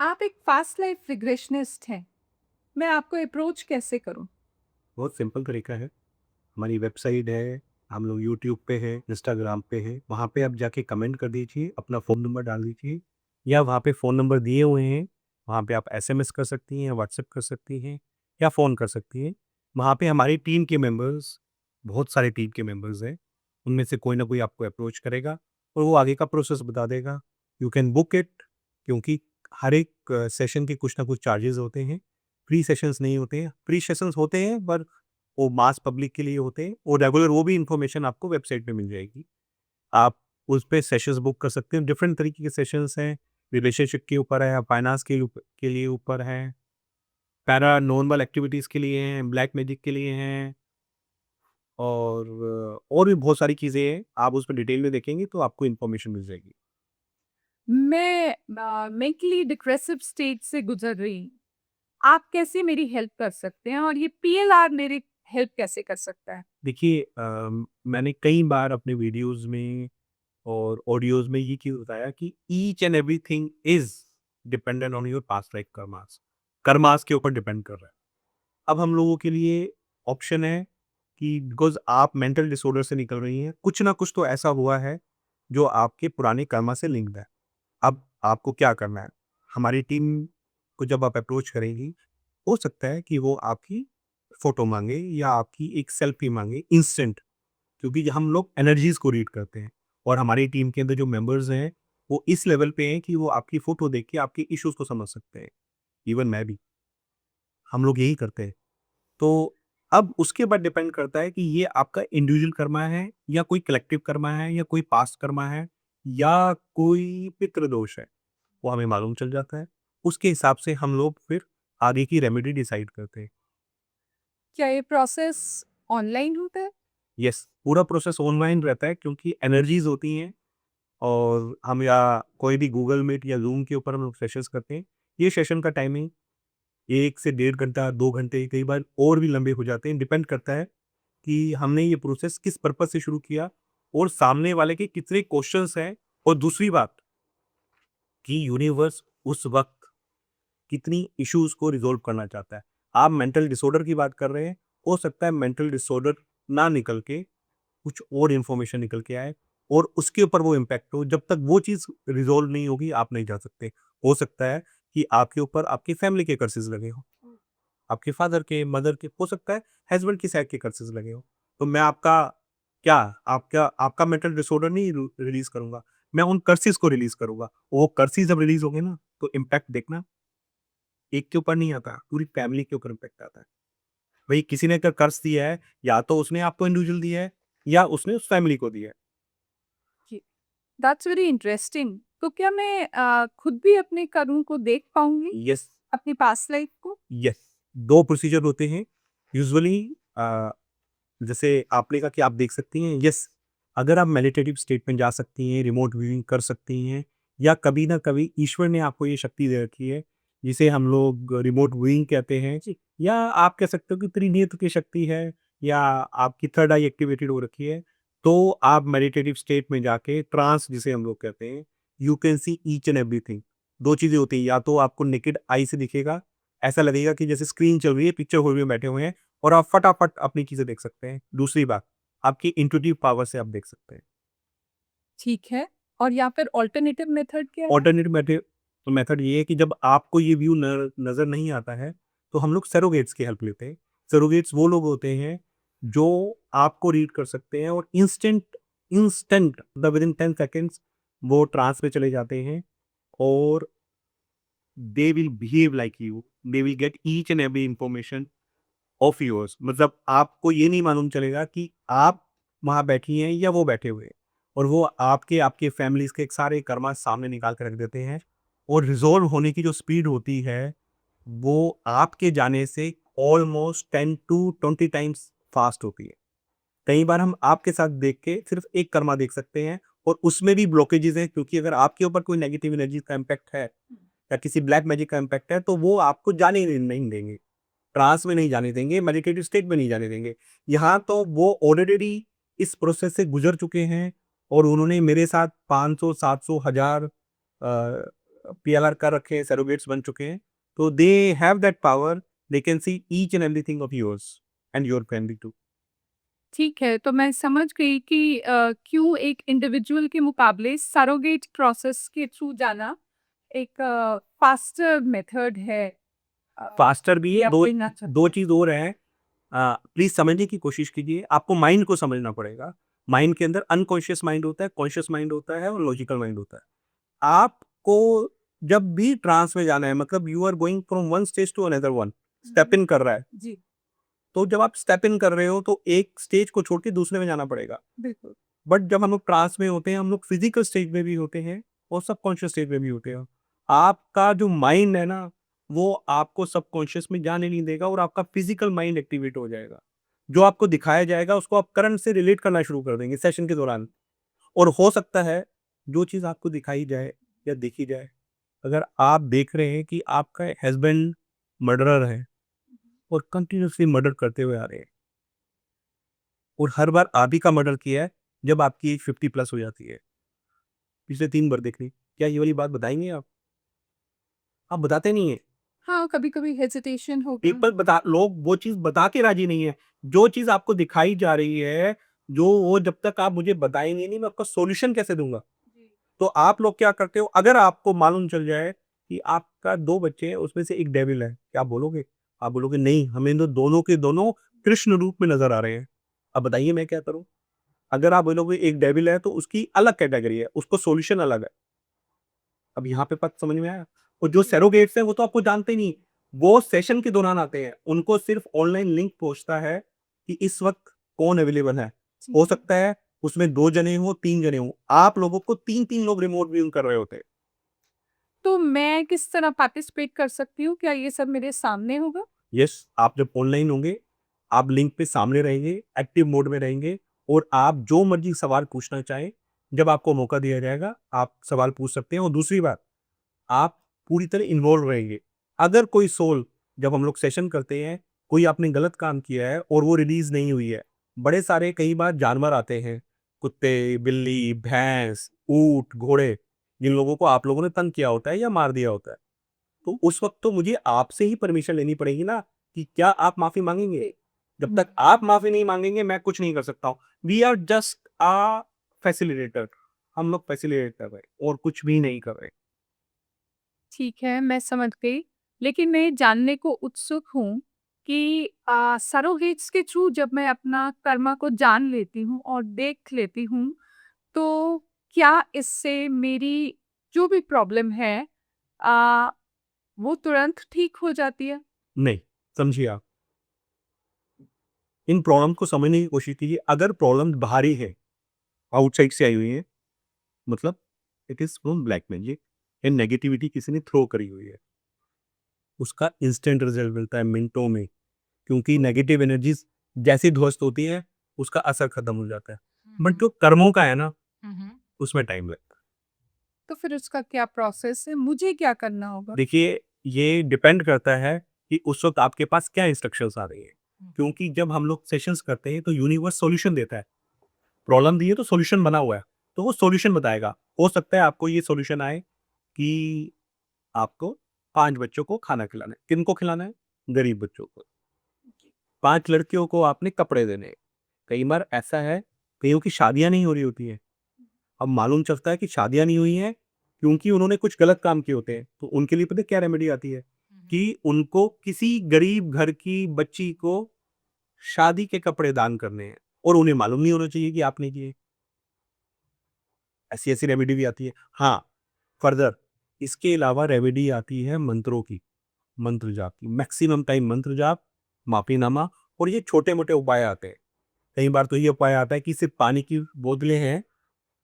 आप एक fast life regressionist हैं। मैं आपको अप्रोच कैसे करूं? बहुत सिंपल तरीका है। हमारी वेबसाइट है, हम लोग यूट्यूब पे हैं, इंस्टाग्राम पे हैं, वहाँ पे आप जाके कमेंट कर दीजिए, अपना फ़ोन नंबर डाल दीजिए या वहाँ पे फ़ोन नंबर दिए हुए हैं, वहाँ पे आप एसएमएस कर सकती हैं, व्हाट्सएप कर सकती हैं या फ़ोन कर सकती हैं। वहाँ पे हमारी टीम के मेंबर्स, बहुत सारे टीम के मेंबर्स हैं, उनमें से कोई ना कोई आपको अप्रोच करेगा और वो आगे का प्रोसेस बता देगा। यू कैन बुक इट, क्योंकि हर एक सेशन के कुछ ना कुछ चार्जेज़ होते हैं, फ्री सेशंस नहीं होते हैं। फ्री सेशंस होते हैं पर वो मास पब्लिक के लिए होते हैं और रेगुलर वो भी इन्फॉर्मेशन आपको वेबसाइट पे मिल जाएगी। आप उस पे सेशंस बुक कर सकते हैं, डिफरेंट तरीके के सेशंस हैं, रिलेशनशिप के ऊपर है, फाइनेंस के लिए ऊपर है, पैरानॉर्मल एक्टिविटीज़ के लिए हैं, ब्लैक मैजिक के लिए हैं और भी बहुत सारी चीज़ें हैं। आप उसमें डिटेल में देखेंगे तो आपको इन्फॉर्मेशन मिल जाएगी। मैं मेंटली डिप्रेसिव स्टेज से गुजर रही हूँ। आप कैसे मेरी हेल्प कर सकते हैं और ये पीएलआर मेरी हेल्प कैसे कर सकता है? देखिए मैंने कई बार अपने वीडियोज़ में और ऑडियोज़ में ये चीज़ बताया कि each and everything is dependent on your past life karmas. Karmas के ऊपर डिपेंड कर रहा है। अब हम लोगों के लिए ऑप्शन है कि बिकॉज़ आप मेंटल डिसऑर्डर से निकल रही हैं, कुछ ना कुछ तो ऐसा हुआ है जो आपके पुराने कर्मा से लिंक्ड है। अब आपको क्या करना है? हमारी टीम को जब आप अप्रोच करेंगी, हो सकता है कि वो आपकी फ़ोटो माँगे या आपकी एक सेल्फी माँगे इंस्टेंट, क्योंकि हम लोग एनर्जीज़ को रीड करते हैं और हमारी टीम के अंदर जो मेंबर्स हैं, वो इस लेवल पे हैं कि वो आपकी फ़ोटो देख के आपके इश्यूज़ को समझ सकते हैं। इवन मैं भी, हम लोग यही करते हैं। तो अब उसके बाद डिपेंड करता है कि ये आपका इंडिविजुअल कर्मा है या कोई कलेक्टिव कर्मा है या कोई पास्ट कर्मा है या कोई पितृ दोष है, वो हमें मालूम चल जाता है। उसके हिसाब से हम लोग फिर आगे की रेमेडी डिसाइड करते हैं। क्या ये प्रोसेस ऑनलाइन होता है? यस, पूरा प्रोसेस ऑनलाइन रहता है क्योंकि एनर्जीज़ होती हैं और हम या कोई भी गूगल मीट या ज़ूम के ऊपर हम लोग सेशंस करते हैं। ये सेशन का टाइमिंग 1 से डेढ़ घंटा, 2 घंटे, कई बार और भी लंबे हो जाते हैं, डिपेंड करता है कि हमने ये प्रोसेस किस पर्पज़ से शुरू किया और सामने वाले के कितने क्वेश्चन्स हैं और दूसरी बात कि यूनिवर्स उस वक़्त कितनी इश्यूज़ को रिज़ॉल्व करना चाहता है। आप मेंटल डिसऑर्डर की बात कर रहे हैं, हो सकता है मेंटल डिसऑर्डर ना निकल के कुछ और इन्फॉर्मेशन निकल के आए और उसके ऊपर वो इम्पैक्ट हो। जब तक वो चीज़ रिज़ॉल्व नहीं होगी, आप नहीं जा सकते। हो सकता है कि आपके ऊपर आपकी फैमिली के कर्सेस लगे हों, आपके फादर के, मदर के, हो सकता है हस्बैंड की साइड के कर्सेस लगे हों। तो मैं आपका क्या आपका आपका मेंटल डिसऑर्डर नहीं रिलीज़ करूँगा, मैं उन कर्सेस को रिलीज़ करूँगा। वो कर्सेस जब रिलीज़ होंगे ना, तो इम्पैक्ट देखना, एक के ऊपर नहीं आता, पूरी फैमिली के ऊपर इम्पैक्ट आता है। भई किसी ने अगर कर्स दिया है, या तो उसने आपको इंडिविजुअल दिया है या उसने उस फैमिली को दिया है। जी, दैट्स वेरी इंटरेस्टिंग। तो क्या मैं खुद भी अपने कर्म को देख पाऊँगी? यस, अपनी पास्ट लाइफ को? यस, 2 प्रोसीजर होते हैं यूजुअली। अ, जैसे आपने कहा कि आप देख सकती हैं, यस, अगर आप मेडिटेटिव स्टेट में जा सकती हैं, रिमोट व्यूइंग कर सकती हैं या कभी ना कभी ईश्वर ने आपको ये शक्ति दे रखी है, जिसे हम लोग रिमोट व्यूइंग कहते हैं, जी, या आप कह सकते हो कि त्रिनेत्र की शक्ति है या आपकी थर्ड आई एक्टिवेटेड हो रखी है, तो आप मेडिटेटिव स्टेट में जाके ट्रांस जिसे हम लोग कहते हैं, you can see each and everything. 2 चीज़ें होती हैं, या तो आपको नेकेड आई से दिखेगा, ऐसा लगेगा कि जैसे स्क्रीन चल रही है, पिक्चर हॉल में बैठे हुए हैं और आप फटाफट अपनी चीज़ें देख सकते हैं। दूसरी बात, आपकी इंट्यूटिव पावर से आप देख सकते हैं। ठीक है। और या फिर अल्टरनेटिव मेथड क्या है? ऑल्टरनेट मेथड ये है कि जब आपको ये व्यू नज़र नहीं आता है, तो हम लोग सरोगेट्स की हेल्प लेते हैं। सरोगेट्स वो लोग होते हैं, जो आपको रीड कर सकते हैं और इंस्टेंट इंस्टेंट मतलब विदिन 10 सेकंड्स वो ट्रांस में चले जाते हैं और they will behave like you, they will get each and every information of yours. मतलब आपको ये नहीं मालूम चलेगा कि आप वहाँ बैठी हैं या वो बैठे हुए हैं और वो आपके आपके फैमिलीज़ के सारे कर्मा सामने निकाल के रख देते हैं और रिज़ॉल्व होने की जो स्पीड होती है, वो आपके जाने से ऑलमोस्ट 10 टू 20 टाइम्स फ़ास्ट होती है। कई बार हम आपके साथ देख के सिर्फ़ एक कर्मा देख सकते हैं और उसमें भी ब्लॉकेजेज़ हैं, क्योंकि अगर आपके ऊपर कोई नेगेटिव एनर्जी का इम्पैक्ट है या किसी ब्लैक मैजिक का इम्पैक्ट है, तो वो आपको जाने ही नहीं देंगे। ट्रांस में नहीं जाने देंगे, मेडिटेटिव स्टेट में नहीं जाने देंगे। यहाँ तो वो ऑलरेडी इस प्रोसेस से गुज़र चुके हैं और उन्होंने मेरे साथ 500, 700, 1000 पीएलआर कर रखे हैं, सरोगेट्स बन चुके हैं, तो they have that power, they can see each and everything of yours and your family too. ठीक है, तो मैं समझ गई कि क्यों एक इंडिविजुअल के मुकाबले सरोगेट प्रोसेस के थ्रू जाना एक फास्टर मेथड है। फास्टर भी ये है, आप दो कहना चाहते दो हैं। चीज़ और है। प्लीज़ समझने की कोशिश कीजिए, आपको माइंड को समझना पड़ेगा। माइंड के अंदर अनकॉन्शियस माइंड होता है, कॉन्शियस माइंड होता है और लॉजिकल माइंड होता है। आपको जब भी ट्रांस में जाना है, मतलब you are going from one stage to another one, step in कर रहा है, जी, तो जब आप स्टेप इन कर रहे हो तो एक स्टेज को छोड़ के दूसरे में जाना पड़ेगा। बिल्कुल। बट जब हम लोग ट्रांस में होते हैं, हम लोग फिजिकल स्टेज में भी होते हैं और सबकॉन्शियस स्टेज में भी होते हैं। आपका जो माइंड है ना, वो आपको सबकॉन्शियस में जाने नहीं देगा और आपका फिजिकल माइंड एक्टिवेट हो जाएगा। जो आपको दिखाया जाएगा उसको आप करंट से रिलेट करना शुरू कर देंगे सेशन के दौरान। और हो सकता है जो चीज़ आपको दिखाई जाए या देखी जाए, अगर आप देख रहे हैं कि आपका हस्बैंड मर्डरर है और कंटिन्यूअसली मर्डर करते हुए आ रहे हैं और हर बार आप ही का मर्डर किया है जब आपकी एज 50 प्लस हो जाती है, पिछले 3 बार देख ली, क्या ये वाली बात बताएँगे आप? आप बताते नहीं हैं। हाँ, कभी-कभी हेजिटेशन होगा। पीपल बता लोग वो चीज़ बता के राज़ी नहीं है। जो चीज़ आपको दिखाई जा रही है, जो वो जब तक आप मुझे बताएँगे नहीं, मैं आपका सॉल्यूशन कैसे दूँगा? जी। तो आप लोग क्या करते हो, अगर आपको मालूम चल जाए कि आपका 2 बच्चे हैं, उसमें से एक डेविल है, क्या आप बोलोगे? आप बोलोगे नहीं, हमें तो दोनों के दोनों कृष्ण रूप में नज़र आ रहे हैं। अब बताइए मैं क्या करूँ? अगर आप बोलोगे एक डेविल है तो उसकी अलग कैटेगरी है, उसको सॉल्यूशन अलग है। अब यहाँ पे बात समझ में आया? और जो सरोगेट्स हैं वो तो आपको जानते ही नहीं, वो सेशन के दौरान आते हैं। उनको सिर्फ़ ऑनलाइन लिंक पहुँचता है कि इस वक़्त कौन अवेलेबल है। ठीक हो है। सकता है उसमें 2 जने हों, 3 जने हों। आप लोगों को 3-3 लोग रिमोट व्यूइंग कर रहे होते हैं। तो मैं किस तरह पार्टिसिपेट कर सकती हूँ? क्या ये सब मेरे सामने होगा? यस, आप जब ऑनलाइन होंगे, आप लिंक पे सामने रहेंगे, एक्टिव मोड में रहेंगे और आप जो मर्ज़ी सवाल पूछना चाहें, जब आपको मौका दिया जाएगा, आप सवाल पूछ सकते हैं। और दूसरी बात, आप पूरी तरह इन्वॉल्व रहेंगे। अगर कोई सोल, जब हम लोग सेशन करते हैं, कोई आपने गलत काम किया है और वो रिलीज़ नहीं हुई है, बड़े सारे कई बार जानवर आते हैं, कुत्ते, बिल्ली, भैंस, ऊँट, घोड़े, जिन लोगों को आप लोगों ने तंग किया होता है या मार दिया होता है। तो उस वक़्त तो मुझे आपसे ही परमिशन लेनी पड़ेगी ना कि क्या आप माफ़ी माँगेंगे? जब तक आप माफ़ी नहीं माँगेंगे, मैं कुछ नहीं कर सकता हूँ। We are just facilitator. हम लोग फैसिलिटेट कर रहे हैं और कुछ भी नहीं कर रहे। ठीक है, मैं समझ गई। लेकिन मैं जानने को उत्सुक हूँ कि सरोगेट्स के थ्रू जब मैं अपना कर्मा को जान लेती हूँ और देख लेती हूँ, तो क्या इससे मेरी जो भी प्रॉब्लम है अ, वो तुरंत ठीक हो जाती है? नहीं, समझिए आप। इन प्रॉब्लम को समझने की कोशिश कीजिए। अगर प्रॉब्लम बाहरी है, आउटसाइड से आई हुई है, मतलब it is from black magic या नेगेटिविटी किसी ने थ्रो करी हुई है, उसका इंस्टेंट रिज़ल्ट मिलता है मिनटों में, क्योंकि नेगेटिव एनर्जीज़ जैसे ही ध्वस्त होती है, उसका असर खत्म हो जाता है। बट जो कर्मों का है ना, उसमें टाइम लगता है। तो फिर उसका क्या प्रोसेस है? मुझे क्या करना होगा? देखिए, ये डिपेंड करता है कि उस वक़्त आपके पास क्या इंस्ट्रक्शंस आ रही है। क्योंकि जब हम लोग सेशंस करते हैं, तो यूनिवर्स सॉल्यूशन देता है। प्रॉब्लम दी है तो सॉल्यूशन बना हुआ है, तो वो सॉल्यूशन बताएगा। हो सकता है आपको ये सॉल्यूशन आए कि आपको 5 बच्चों को खाना खिलाना है। किनको खिलाना है? गरीब बच्चों को। 5 लड़कियों को आपने कपड़े देने हैं। कई बार ऐसा है, कईयों की शादियाँ नहीं हो रही होती हैं। अब मालूम चलता है कि शादियाँ नहीं हुई हैं क्योंकि उन्होंने कुछ गलत काम किए होते हैं। तो उनके लिए पता है क्या रेमेडी आती है? कि उनको किसी गरीब घर की बच्ची को शादी के कपड़े दान करने हैं और उन्हें मालूम नहीं होना चाहिए कि आपने किए। ऐसी-ऐसी रेमेडी भी आती है। हाँ, फर्दर इसके अलावा रेमेडी आती है मंत्रों की, मंत्र जाप की। मैक्सिमम टाइम मंत्र जाप, माफ़ीनामा और ये छोटे-मोटे उपाय आते हैं। कई बार तो ये उपाय आता है कि सिर्फ़ पानी की बोतलें हैं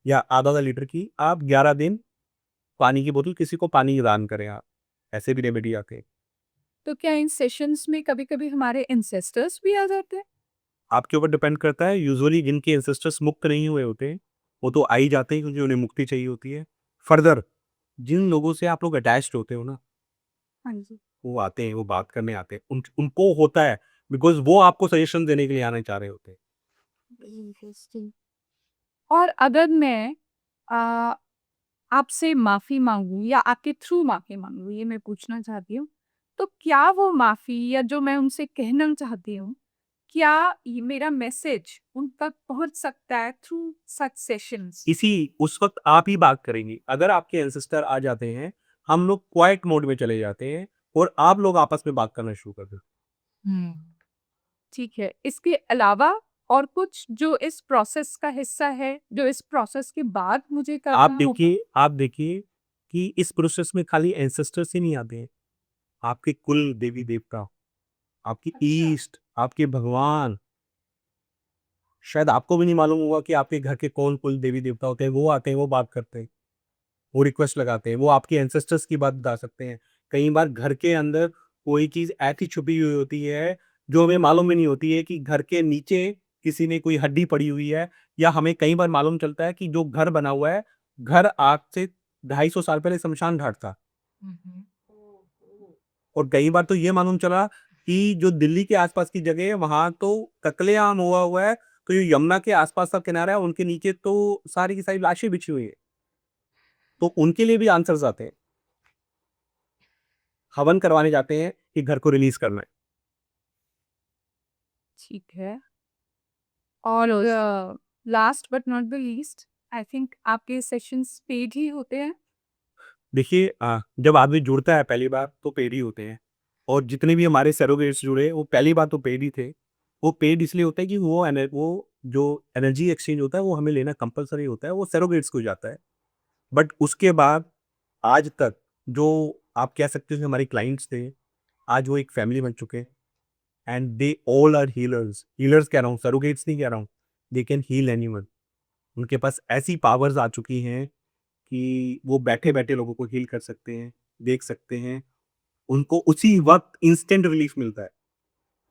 या आधा-आधा लीटर की, आप 11 दिन पानी की बोतल किसी को पानी दान करें आप। ऐसे भी रेमेडी आते हैं। तो क्या इन सेशंस में कभी-कभी हमारे एंसेस्टर्स भी आ जाते हैं? आपके ऊपर डिपेंड करता है, यूजुअली जिनके एंसेस्टर्स मुक्त नहीं हुए होते हैं, वो तो आ ही जाते हैं क्योंकि उन्हें मुक्ति चाहिए होती है। फर्दर जिन लोगों से आप लोग अटैच्ड होते हो ना, हाँ जी। वो आते हैं, वो बात करने आते हैं। उनको होता है बिकॉज़ वो आपको सजेशन देने के लिए आना चाह रहे होते हैं। इंटरेस्टिंग। और अगर मैं अ, आपसे माफ़ी माँगूँ या आपके थ्रू माफ़ी माँगूँ, ये मैं पूछना चाहती हूँ। तो क्या वो माफ़ी या जो मैं उनसे कहना चाहती हूँ, क्या ये मेरा मैसेज उन तक पहुँच सकता है थ्रू सच सेशंस? इसी उस वक़्त आप ही बात करेंगी। अगर आपके एंसेस्टर आ जाते हैं, हम लोग क्वाइट मोड में चले जाते हैं और आप लोग आपस में बात करना शुरू कर देते हुँ। ठीक है। इसके अलावा और कुछ जो इस प्रोसेस का हिस्सा है, जो इस प्रोसेस के बाद मुझे हैं। करना होगा? आप देखिए कि इस प्रोसेस में खाली एंसेस्टर्स ही नहीं आते हैं, आपके कुल देवी-देवता, आपकी अच्छा। ईस्ट, आपके भगवान, शायद आपको भी नहीं मालूम होगा कि आपके घर के कौन कुल देवी-देवता होते हैं, वो आते हैं, वो बात करते हैं। वो रिक्वेस्ट लगाते हैं, वो आपके एंसेस्टर्स की बात बता सकते हैं। कई बार घर के अंदर कोई चीज़ ऐसी छुपी हुई होती है, जो हमें मालूम भी नहीं होती है कि घर के नीचे किसी ने कोई हड्डी पड़ी हुई है या हमें कई बार मालूम चलता है कि जो घर बना हुआ है, घर आज से 250 साल पहले शमशान घाट था। हुँ, हुँ। ओह! ओह! और कई बार तो ये मालूम चला कि जो दिल्ली के आस-पास की जगह है, वहाँ तो कत्लेआम हुआ हुआ है, तो ये यमुना के आस-पास का किनारा है, उनके नीचे तो सारी की सारी लाशें बिछी हुई हैं। तो उनके लिए भी आंसर्स आते हैं। हवन करवाने जाते हैं कि घर को रिलीज़ करना है। ठीक है। और last but not the least I think आपके सेशंस पेड ही होते हैं? देखिए जब आदमी जुड़ता है पहली बार तो पेड ही होते हैं और जितने भी हमारे सरोगेट्स जुड़े वो पहली बार तो पेड ही थे। वो पेड इसलिए होता है कि वो जो एनर्जी एक्सचेंज होता है वो हमें लेना कंपल्सरी होता है, वो सरोगेट्स को जाता है। बट उसके बाद आज तक जो आप कह सकते हो कि हमारे क्लाइंट्स थे, आज वो एक फैमिली बन चुके हैं and they all are healers. Healers कह रहा हूँ, सरोगेट्स नहीं कह रहा हूँ। They can heal anyone. उनके पास ऐसी पावर्स आ चुकी हैं कि वो बैठे-बैठे लोगों को हील कर सकते हैं, देख सकते हैं। उनको उसी वक़्त इंस्टेंट रिलीफ़ मिलता है।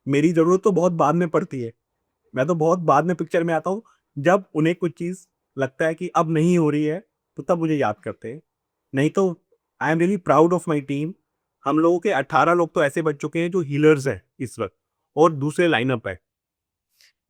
मेरी ज़रूरत तो बहुत बाद में पड़ती है। मैं तो बहुत बाद में पिक्चर में आता हूँ, जब उन्हें कुछ चीज़ लगता है कि अब नहीं हो रही है, तो तब मुझे याद करते हैं। नहीं तो I am really proud of my team. हम लोगों के 18 लोग तो ऐसे बन चुके हैं जो हीलर्स हैं इस वक़्त और दूसरे लाइनअप है।